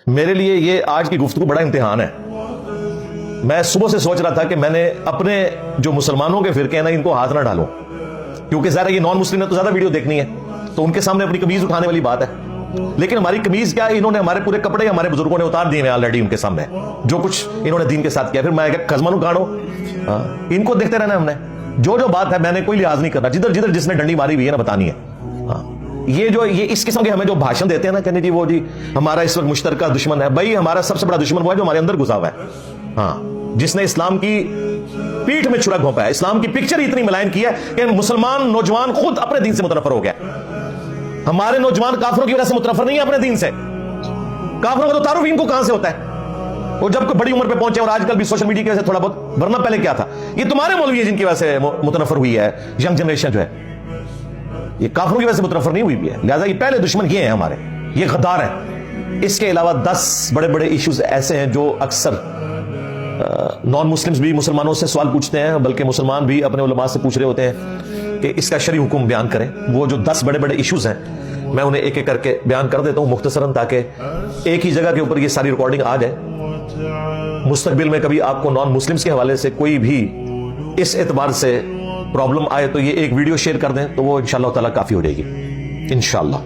میرے لیے یہ آج کی گفتگو بڑا امتحان ہے. میں صبح سے سوچ رہا تھا کہ میں نے اپنے جو مسلمانوں کے فرقے ہیں نا ان کو ہاتھ نہ ڈالوں, کیونکہ ظاہر یہ نان مسلم نے تو زیادہ ویڈیو دیکھنی ہے, تو ان کے سامنے اپنی قمیض اٹھانے والی بات ہے. لیکن ہماری قمیض کیا, انہوں نے ہمارے پورے کپڑے ہمارے بزرگوں نے اتار دیے ہیں آلریڈی ان کے سامنے, جو کچھ انہوں نے دین کے ساتھ کیا. پھر میں کزمانو کاڑو, ان کو دیکھتے رہنا ہم نے. جو بات ہے میں نے کوئی لحاظ نہیں کرنا, جدھر جس نے ڈنڈی ماری ہوئی ہے نا بتانی ہے. یہ اس قسم کے ہمیں جو بھاشن دیتے ہیں نا, کہنے جی وہ جی ہمارا اس وقت مشترکہ دشمن ہے. بھائی ہمارا سب سے بڑا دشمن وہ ہے جو ہمارے اندر گھسا ہوا ہے, ہاں, جس نے اسلام کی پیٹھ میں چھڑا گھونپا ہے, اسلام کی پکچر اتنی ملائن کی ہے کہ مسلمان نوجوان خود اپنے دین سے متنفر ہو گیا. ہمارے نوجوان کافروں کی وجہ سے متنفر نہیں ہے اپنے دین سے. کافروں کا تو تعارف ان کو کہاں سے ہوتا ہے, وہ جب بڑی عمر پہ پہنچے, اور آج کل بھی سوشل میڈیا کی وجہ سے تھوڑا بہت, ورنہ پہلے کیا تھا, یہ تمہارے مولوی ہے جن کی وجہ سے متنفر ہوئی ہے ینگ جنریشن جو ہے, یہ کافروں کی وجہ سے متنفر نہیں ہوئی بھی ہے. لہٰذا یہ پہلے دشمن یہ ہیں ہمارے, یہ غدار ہیں. اس کے علاوہ 10 بڑے بڑے ایشوز ایسے ہیں جو اکثر نان مسلمز بھی مسلمانوں سے سوال پوچھتے ہیں, بلکہ مسلمان بھی اپنے علماء سے پوچھ رہے ہوتے ہیں کہ اس کا شرعی حکم بیان کریں. وہ جو 10 بڑے بڑے ایشوز ہیں میں انہیں ایک ایک کر کے بیان کر دیتا ہوں مختصراً, تاکہ ایک ہی جگہ کے اوپر یہ ساری ریکارڈنگ آ جائے. مستقبل میں کبھی آپ کو نان مسلمز کے حوالے سے کوئی بھی اس اعتبار سے پرابلم آئے تو یہ ایک ویڈیو شیئر کر دیں, تو وہ انشاءاللہ تعالیٰ کافی ہو جائے گی انشاءاللہ.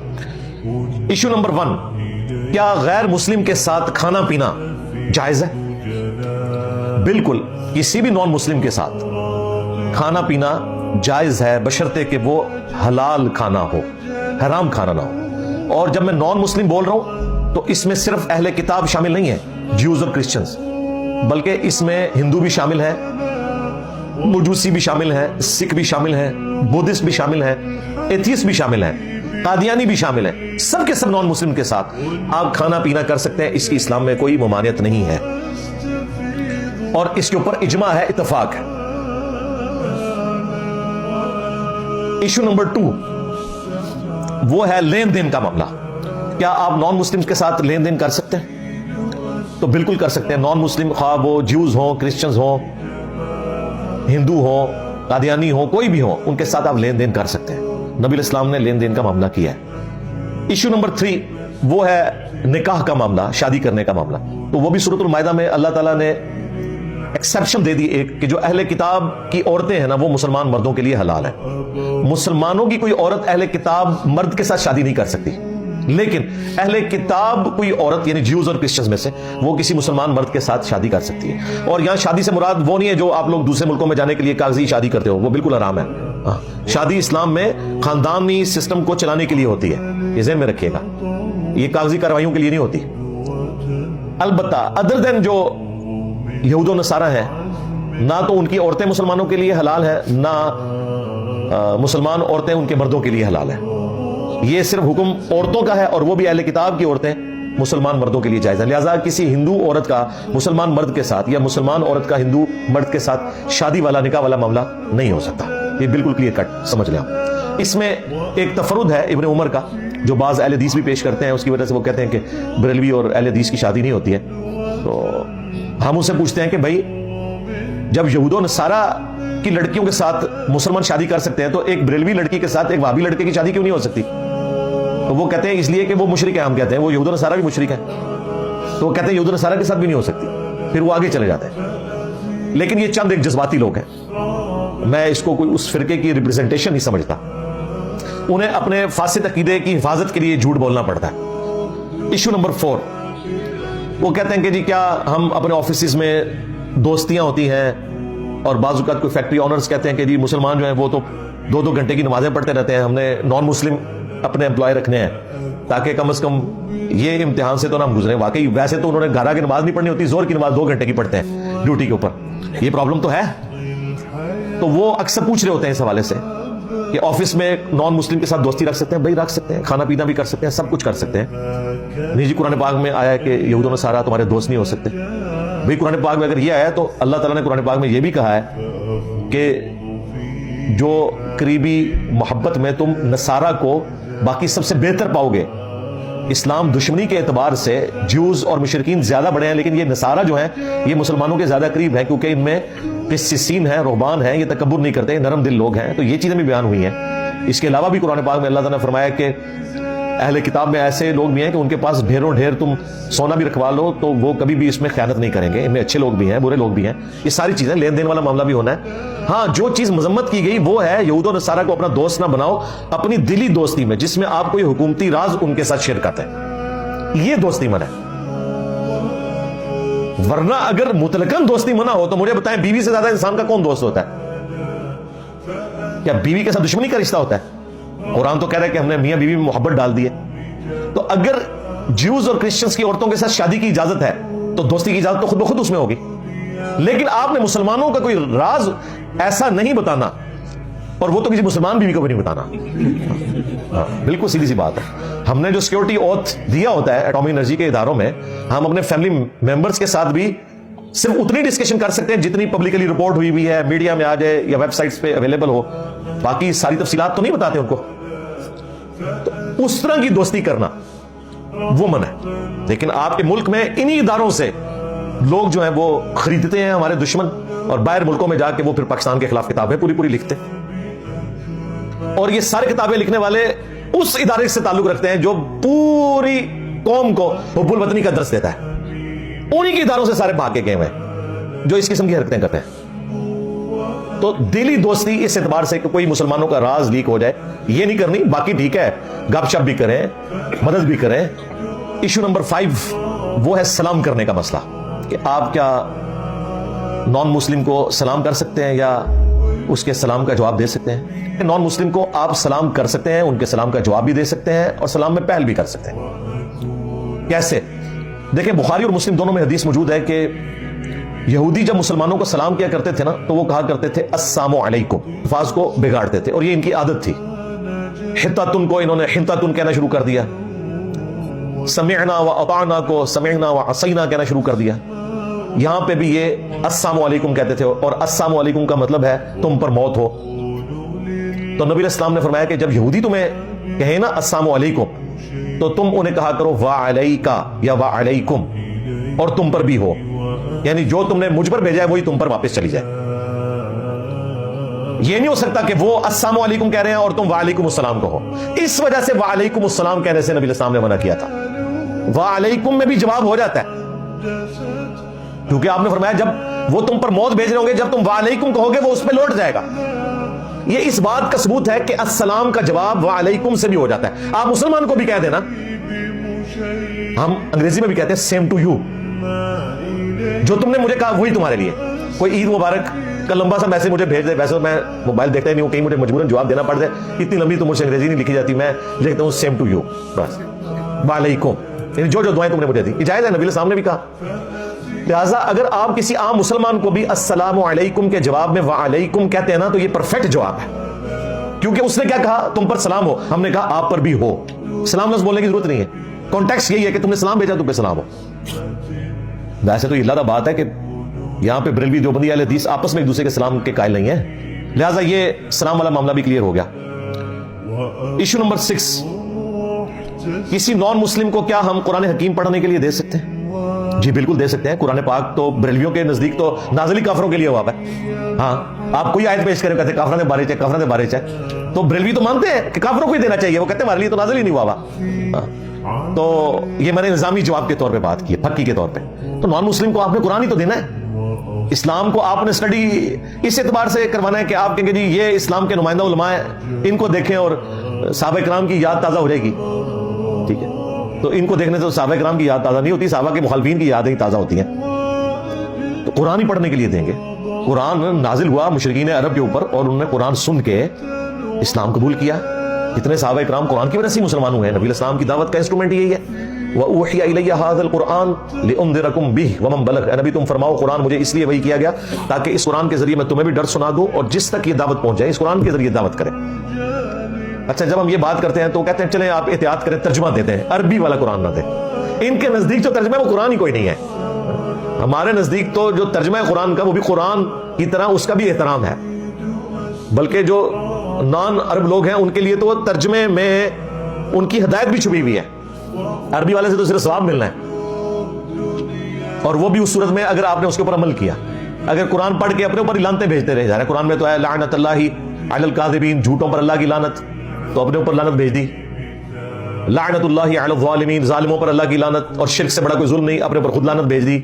ایشو نمبر 1, کیا غیر مسلم کے ساتھ کھانا پینا جائز ہے؟ بالکل, کسی بھی نان مسلم کے ساتھ کھانا پینا جائز ہے, بشرطے کہ وہ حلال کھانا ہو, حرام کھانا نہ ہو. اور جب میں نان مسلم بول رہا ہوں تو اس میں صرف اہل کتاب شامل نہیں ہے, جیوز اور کرسچنز, بلکہ اس میں ہندو بھی شامل ہے, مجوسی بھی شامل ہے, سکھ بھی شامل ہے, بودھسٹ بھی شامل ہے, ایتھیسٹ بھی شامل ہے, قادیانی بھی شامل ہے. سب کے سب نان مسلم کے ساتھ آپ کھانا پینا کر سکتے ہیں, اس کی اسلام میں کوئی ممانعت نہیں ہے, اور اس کے اوپر اجماع ہے, اتفاق ہے. ایشو نمبر 2 وہ ہے لین دین کا معاملہ. کیا آپ نان مسلم کے ساتھ لین دین کر سکتے ہیں؟ تو بالکل کر سکتے ہیں. نان مسلم خواہ وہ جیوز ہوں, کرسچنز ہوں, ہندو ہوں, قادیانی ہوں, کوئی بھی ہوں, ان کے ساتھ آپ لین دین کر سکتے ہیں. نبی الاسلام نے لین دین کا معاملہ کیا ہے. ایشو نمبر 3 وہ ہے نکاح کا معاملہ, شادی کرنے کا معاملہ. تو وہ بھی سورۃ المائدہ میں اللہ تعالیٰ نے ایکسیپشن دے دی ایک, کہ جو اہل کتاب کی عورتیں ہیں نا وہ مسلمان مردوں کے لیے حلال ہیں. مسلمانوں کی کوئی عورت اہل کتاب مرد کے ساتھ شادی نہیں کر سکتی, لیکن اہل کتاب کوئی عورت یعنی جیوز اور کرسچنز میں سے وہ کسی مسلمان مرد کے ساتھ شادی کر سکتی ہے. اور یہاں شادی سے مراد وہ نہیں ہے جو آپ لوگ دوسرے ملکوں میں جانے کے لیے کاغذی شادی کرتے ہو, وہ بالکل حرام ہے. شادی اسلام میں خاندانی سسٹم کو چلانے کے لیے ہوتی ہے, یہ ذہن میں رکھیے گا, یہ کاغذی کارروائیوں کے لیے نہیں ہوتی. البتہ ادر دین جو یہود و نصارہ ہیں, نہ تو ان کی عورتیں مسلمانوں کے لیے حلال ہیں, نہ مسلمان عورتیں ان کے مردوں کے لیے حلال ہیں. یہ صرف حکم عورتوں کا ہے, اور وہ بھی اہل کتاب کی عورتیں مسلمان مردوں کے لیے جائز ہیں. لہٰذا کسی ہندو عورت کا مسلمان مرد کے ساتھ یا مسلمان عورت کا ہندو مرد کے ساتھ شادی والا, نکاح والا معاملہ نہیں ہو سکتا. یہ بالکل کلیئر کٹ سمجھ لیں. اس میں ایک تفرد ہے ابن عمر کا, جو بعض اہل حدیث بھی پیش کرتے ہیں, اس کی وجہ سے وہ کہتے ہیں کہ بریلوی اور اہل حدیث کی شادی نہیں ہوتی ہے. تو ہم ان سے پوچھتے ہیں کہ بھائی جب یہود و نصارہ کی لڑکیوں کے ساتھ مسلمان شادی کر سکتے ہیں, تو ایک بریلوی لڑکی کے ساتھ ایک وہابی لڑکے کی شادی کیوں نہیں ہو سکتی؟ تو وہ کہتے ہیں اس لیے کہ وہ مشرک ہیں. ہم کہتے ہیں وہ یہود و نصارہ بھی مشرک ہیں, تو وہ کہتے ہیں یہود و نصارہ کے ساتھ بھی نہیں ہو سکتی. پھر وہ آگے چلے جاتے ہیں. لیکن یہ چند ایک جذباتی لوگ ہیں, میں اس کو کوئی اس فرقے کی ریپرزنٹیشن نہیں سمجھتا. انہیں اپنے فاسد عقیدے کی حفاظت کے لیے جھوٹ بولنا پڑتا ہے. ایشو نمبر 4 وہ کہتے ہیں کہ جی کیا ہم اپنے آفیسز میں دوستیاں ہوتی ہیں, اور بعض اوقات کوئی فیکٹری آنرز کہتے ہیں کہ جی مسلمان جو ہیں وہ تو 2-2 گھنٹے کی نمازیں پڑھتے رہتے ہیں, ہم نے نان مسلم اپنے امپلائی رکھنے ہیں تاکہ کم از کم یہ امتحان سے تو نہ ہم گزریں. واقعی ویسے تو انہوں نے گھر کی نماز نہیں پڑھنی ہوتی, زور کی نماز 2 گھنٹے کی پڑھتے ہیں ڈیوٹی کے اوپر. یہ پرابلم تو ہے. تو وہ اکثر پوچھ رہے ہوتے ہیں اس حوالے سے کہ آفس میں نان مسلم کے ساتھ دوستی رکھ سکتے ہیں؟ بھائی رکھ سکتے ہیں, کھانا پینا بھی کر سکتے ہیں, سب کچھ کر سکتے ہیں. نہیں جی قرآن پاک میں آیا ہے کہ یہود و نصارہ تمہارے دوست نہیں ہو سکتے. بھائی قرآن پاک میں اگر یہ آیا تو اللہ تعالیٰ نے قرآن پاک میں یہ بھی کہا ہے کہ جو قریبی محبت میں تم نصارہ کو باقی سب سے بہتر پاؤ گے. اسلام دشمنی کے اعتبار سے جیوز اور مشرکین زیادہ بڑے ہیں, لیکن یہ نصارہ جو ہیں یہ مسلمانوں کے زیادہ قریب ہیں, کیونکہ ان میں قسیسین ہیں, رہبان ہیں, یہ تکبر نہیں کرتے, نرم دل لوگ ہیں. تو یہ چیزیں بھی بیان ہوئی ہیں. اس کے علاوہ بھی قرآن پاک میں اللہ تعالیٰ نے فرمایا کہ اہل کتاب میں ایسے لوگ بھی ہیں کہ ان کے پاس ڈھیروں ڈھیر تم سونا بھی رکھوا لو تو وہ کبھی بھی اس میں خیانت نہیں کریں گے. ان میں اچھے لوگ بھی ہیں, برے لوگ بھی ہیں. یہ ساری چیزیں لین دین والا معاملہ بھی ہونا ہے. ہاں, جو چیز مذمت کی گئی وہ ہے یہود و نصارہ کو اپنا دوست نہ بناؤ اپنی دلی دوستی میں, جس میں آپ کوئی حکومتی راز ان کے ساتھ شیئر کرتے ہیں. یہ دوستی منع ہے. ورنہ اگر مطلقاً دوستی منع ہو تو مجھے بتائیں بیوی سے زیادہ انسان کا کون دوست ہوتا ہے؟ کیا بیوی کے ساتھ دشمنی کا رشتہ ہوتا ہے؟ قرآن تو کہہ رہا ہے کہ ہم نے میاں بیوی میں محبت ڈال دی ہے. تو اگر جیوز اور کرسچنز کی عورتوں کے ساتھ شادی کی اجازت ہے تو دوستی کی اجازت تو خود بخود اس میں ہوگی. لیکن آپ نے مسلمانوں کا کوئی راز ایسا نہیں بتانا, اور وہ تو کسی مسلمان بیوی کو بھی نہیں بتانا. بالکل سیدھی سی بات ہے. ہم نے جو سیکورٹی اوتھ دیا ہوتا ہے ایٹمی انرجی کے اداروں میں, ہم اپنے فیملی ممبرز کے ساتھ بھی صرف اتنی ڈسکشن کر سکتے ہیں جتنی پبلکلی رپورٹ ہوئی بھی ہے, میڈیا میں آ جائے یا ویب سائٹس پہ اویلیبل ہو. باقی ساری تفصیلات تو نہیں بتاتے ان کو. تو اس طرح کی دوستی کرنا وہ منع ہے. لیکن آپ کے ملک میں انہی اداروں سے لوگ جو ہیں وہ خریدتے ہیں ہمارے دشمن, اور باہر ملکوں میں جا کے وہ پھر پاکستان کے خلاف کتابیں پوری پوری لکھتے ہیں. اور یہ سارے کتابیں لکھنے والے اس ادارے سے تعلق رکھتے ہیں جو پوری قوم کو حب الوطنی کا درس دیتا ہے. انہی کے اداروں سے سارے بھاگ کے گئے ہوئے ہیں جو اس قسم کی حرکتیں کرتے ہیں. تو دلی دوستی اس اعتبار سے کہ کوئی مسلمانوں کا راز لیک ہو جائے یہ نہیں کرنی. باقی ٹھیک ہے, گپ شپ بھی کریں, مدد بھی کریں. ایشو نمبر 5 وہ ہے سلام کرنے کا مسئلہ, کہ آپ کیا نان مسلم کو سلام کر سکتے ہیں یا اس کے سلام کا جواب دے سکتے ہیں؟ نان مسلم کو آپ سلام کر سکتے ہیں, ان کے سلام کا جواب بھی دے سکتے ہیں, اور سلام میں پہل بھی کر سکتے ہیں. کیسے؟ دیکھیں, بخاری اور مسلم دونوں میں حدیث موجود ہے کہ یہودی جب مسلمانوں کو سلام کیا کرتے تھے نا تو وہ کہا کرتے تھے السلام علیکم, الفاظ کو بگاڑتے تھے, اور یہ ان کی عادت تھی. حتتن کو انہوں نے حنتتن کہنا شروع کر دیا, سمعنا و اطعنا کو سمعنا و عصینا کہنا شروع کر دیا. یہاں پہ بھی یہ السلام علیکم کہتے تھے, اور السلام علیکم کا مطلب ہے تم پر موت ہو. تو نبی علیہ السلام نے فرمایا کہ جب یہودی تمہیں کہیں نا السلام علیکم تو تم انہیں کہا کرو وعلیکا یا وعلیکم, اور تم پر بھی ہو, یعنی جو تم نے مجھ پر بھیجا ہے وہی تم پر واپس چلی جائے. یہ نہیں ہو سکتا کہ وہ السلام علیکم کہہ رہے ہیں اور تم وعلیکم السلام کہو. اس وجہ سے وعلیکم السلام کہنے سے نبی علیہ السلام نے منع کیا تھا. وعلیکم میں بھی جواب ہو جاتا ہے, کیونکہ آپ نے فرمایا جب وہ تم پر موت بھیج رہے ہوں گے, جب تم وعلیکم کہو گے وہ اس پہ لوٹ جائے گا. یہ اس بات کا ثبوت ہے کہ السلام کا جواب وعلیکم سے بھی ہو جاتا ہے. آپ مسلمان کو بھی کہہ دینا, ہم انگریزی میں بھی کہتے ہیں سیم ٹو یو, جو تم نے مجھے کہا وہی تمہارے لیے. کوئی عید مبارک کا لمبا سا میسج مجھے بھیج دے, ویسے میں موبائل دیکھتا ہی نہیں ہوں, کہیں مجھے مجبوراً جواب دینا پڑ جائے, اتنی لمبی تو مجھ سے انگریزی نہیں لکھی جاتی, میں لکھتا ہوں سیم ٹو یو بس, وعلیکم, یعنی جو جو دعائیں تم نے مجھے دی. اجازت ہے, نبی علیہ السلام نے بھی کہا. لہٰذا اگر آپ کسی عام مسلمان کو بھی السلام علیکم کے جواب میں وعلیکم کہتے ہیں نا تو یہ پرفیکٹ جواب ہے, کیونکہ اس نے کیا کہا, تم پر سلام ہو, ہم نے کہا آپ پر بھی ہو. سلام لفظ بولنے کی ضرورت نہیں ہے, کانٹیکسٹ یہی ہے کہ تم نے سلام بھیجا, تم پہ سلام ہو. ویسے تو یہ اللہ بات ہے کہ یہاں پہ بریلوی دیوبندی اہل حدیث آپس میں ایک دوسرے کے سلام کے قائل نہیں ہیں, لہٰذا یہ سلام والا معاملہ بھی کلیئر ہو گیا. ایشو نمبر 6, کسی نان مسلم کو کیا ہم قرآن حکیم پڑھنے کے لیے دے سکتے ہیں؟ جی بالکل دے سکتے ہیں. قرآن پاک تو بریلویوں کے نزدیک تو نازلی کافروں کے لیے ہوا ہے. ہاں, آپ کوئی آیت پیش کریں کہتے ہیں کافروں نے بارے چاہے, کافروں نے بارے چاہے, تو بریلوی تو مانتے ہیں کہ کافروں کو ہی دینا چاہیے, وہ کہتے ہیں ہمارے لیے تو نازل ہی نہیں ہوا. تو یہ میں نے نظامی جواب کے طور پہ بات کی ہے, پھکی کے طور پہ. تو نان مسلم کو آپ نے قرآن ہی تو دینا ہے. اسلام کو آپ نے اسٹڈی اس اعتبار سے کروانا ہے کہ آپ کہیں گے جی یہ اسلام کے نمائندہ علماء ہیں, ان کو دیکھیں اور صحابہ کرام کی یاد تازہ ہو جائے گی. ٹھیک ہے, تو ان کو دیکھنے سے صحابہ کرام کی یاد تازہ نہیں ہوتی, صحابہ کے مخالفین کی یادیں تازہ ہوتی ہیں. تو قرآن ہی پڑھنے کے لیے دیں گے. قرآن نازل ہوا مشرکین عرب کے اوپر, اور انہوں نے قرآن سن کے اسلام قبول کیا. جتنے صحابہ کرام قرآن کی وجہ سے مسلمان ہوئے ہیں. نبی علیہ السلام کی دعوت کا انسٹرومنٹ یہی ہے, وَأُوحِيَ إِلَيَّ هَذَا الْقُرْآنُ لِأُنذِرَكُم بِهِ وَمَن بَلَغَ. نبی تم فرماؤ قرآن مجھے اس لیے وحی کیا گیا تاکہ اس قرآن کے ذریعے میں تمہیں بھی ڈر سنا دوں, اور جس تک یہ دعوت پہنچ جائے اس قرآن کے ذریعے دعوت کریں. اچھا, جب ہم یہ بات کرتے ہیں تو کہتے ہیں چلیں آپ احتیاط کریں, ترجمہ دیتے ہیں, عربی والا قرآن نہ دیں. ان کے نزدیک جو ترجمہ ہے وہ قرآن ہی کوئی نہیں ہے. ہمارے نزدیک تو جو ترجمہ ہے قرآن کا وہ بھی قرآن کی طرح اس کا بھی احترام ہے, بلکہ جو نان عرب لوگ ہیں ان کے لیے تو ترجمے میں ان کی ہدایت بھی چھپی ہوئی ہے. عربی والے سے تو صرف ثواب ملنا ہے, اور وہ بھی اس صورت میں اگر آپ نے اس کے اوپر عمل کیا. اگر قرآن پڑھ کے اپنے اوپر لعنتیں بھیجتے رہے, جا رہے قرآن میں تو ہے لعنت اللہ علی الکاذبین, جھوٹوں پر اللہ کی لعنت, تو اپنے اوپر لعنت بھیج دی. لعنت اللہ علی الظالمین، ظالموں پر اللہ کی لعنت، اور شرک سے بڑا کوئی ظلم نہیں، اپنے اوپر خود لعنت بھیج دی.